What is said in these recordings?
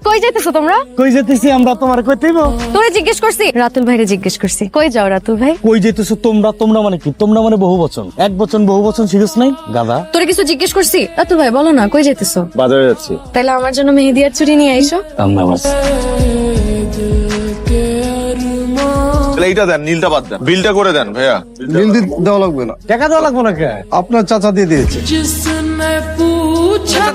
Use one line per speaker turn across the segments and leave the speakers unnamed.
কই যাইতেছো তোমরা?
কই যেতেছি আমরা তোমার কইতেইব?
তোরে জিজ্ঞেস করছি, রাতুল ভাইরে জিজ্ঞেস করছি। কই যাও রাতুল ভাই?
কই যেতেছো তোমরা? তোমরা মানে কি? তোমরা মানে বহু বচন, এক বচন বহু বচন শিখছ নাই গাদা?
তোরে কিছু জিজ্ঞেস করছি? রাতুল ভাই বলো না, কই যাইতেছো?
বাজারে যাচ্ছি।
তাইলে আমার জন্য মেহেদি আর চুড়ি নিয়ে আইসো।
এইটা দেন, নীলটা বাদ দেন, বিলটা করে দেন ভাইয়া।
বিল দেওয়া লাগবে না,
টাকা দেওয়া লাগবে না কে?
আপনার চাচা দিয়ে দিয়েছে।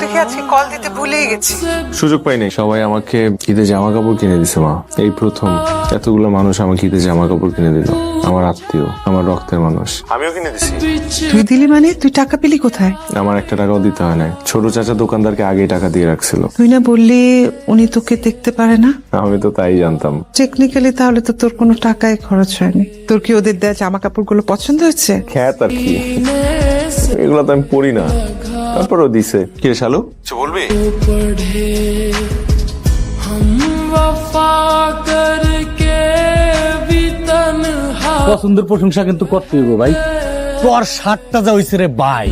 দেখে আজকে কল দিতে ভুলেই গেছি।
সুযোগ পাইনি, সবাই আমাকে ঈদে জামা কাপড় কিনে দিছে মা। এই প্রথম এতগুলো মানুষ আমাকে ঈদে জামা কাপড় কিনে দিল, আমার আত্মীয়, আমার রক্তের মানুষ। আমিও কিনে দিছি।
তুই দিলি মানে? তুই টাকা পেলি কোথায়?
আমার একটা টাকাও দিতে হয় নাই, ছোট চাচা দোকানদারকে আগেই টাকা দিয়ে রাখছিল।
তুই না বললি উনি তোকে দেখতে পারে না?
আমি তো তাই জানতাম।
টেকনিক্যালি তাহলে তো তোর কোনো টাকাই খরচ হয়নি। তোর কি ওদের দেয়া জামা কাপড়গুলো পছন্দ হয়েছে?
খ্যাত আর কি, এগুলো তো আমি পড়ি না, তারপরও দিছে। কি রে শালু, কিছু বলবি?
পছন্দের প্রশংসা কিন্তু করতে হইব ভাই। তোর শার্টটা যা হইছে রে ভাই,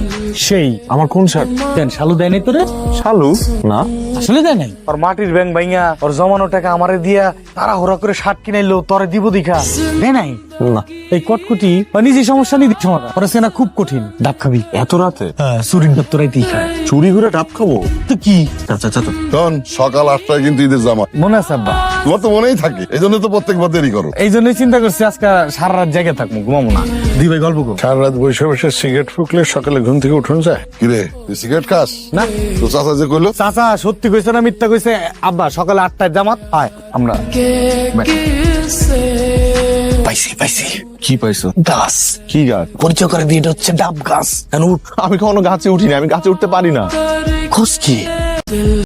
সেই
আমার কোন শার্ট?
কেন শালু দেয় নাই তোরে?
শালু না,
আসলে দেয় নাই। ওর মাটির ব্যাংক ভাইয়া ওর জমানো টাকা আমারে দিয়া তারা হোরা করে শার্ট কিনাইলো, তোরে দিব দেখা দেয় নাই
না।
এই কটকুটি নিজে সমস্যা নিয়ে দিচ্ছে আমার। ওরা সেনা খুব কঠিন। ডাব খাবি?
এত রাতে
হ্যাঁ, চুরির ডাব তোরাই খায়।
চুরি করে ডাব খাবো?
তো কি
আচ্ছা আচ্ছা।
শোন, সকাল 8টায় কিন্তু ঈদের জামা।
মনে আছে আব্বা?
তোমার তো মনেই থাকে, এই জন্য তো প্রত্যেকবার দেরি করো।
এই জন্যই চিন্তা করছি আজকে সারা রাত জায়গায় থাকবো, ঘুমাবো না। দুই ভাই গল্প করবো।
সারা রাত বসে বসে সিগারেট ফুকলে সকালে ঘুম থেকে উঠুন যায়?
কিরে, তুই সিগারেট খাস
না
তো? চাচা যে কইলো।
চাচা সত্যি কইছে না মিথ্যা কইছে? আব্বা সকালে 8টায় জামাত আয় আমরা। পাইছি পাইছি।
কি পাইছো?
গাছ।
কি গাছ?
পরিচয় করে দিয়ে, এটা হচ্ছে ডাব গাছ।
আমি কখনো গাছে উঠিনি, আমি গাছে উঠতে পারি না।
খুশকি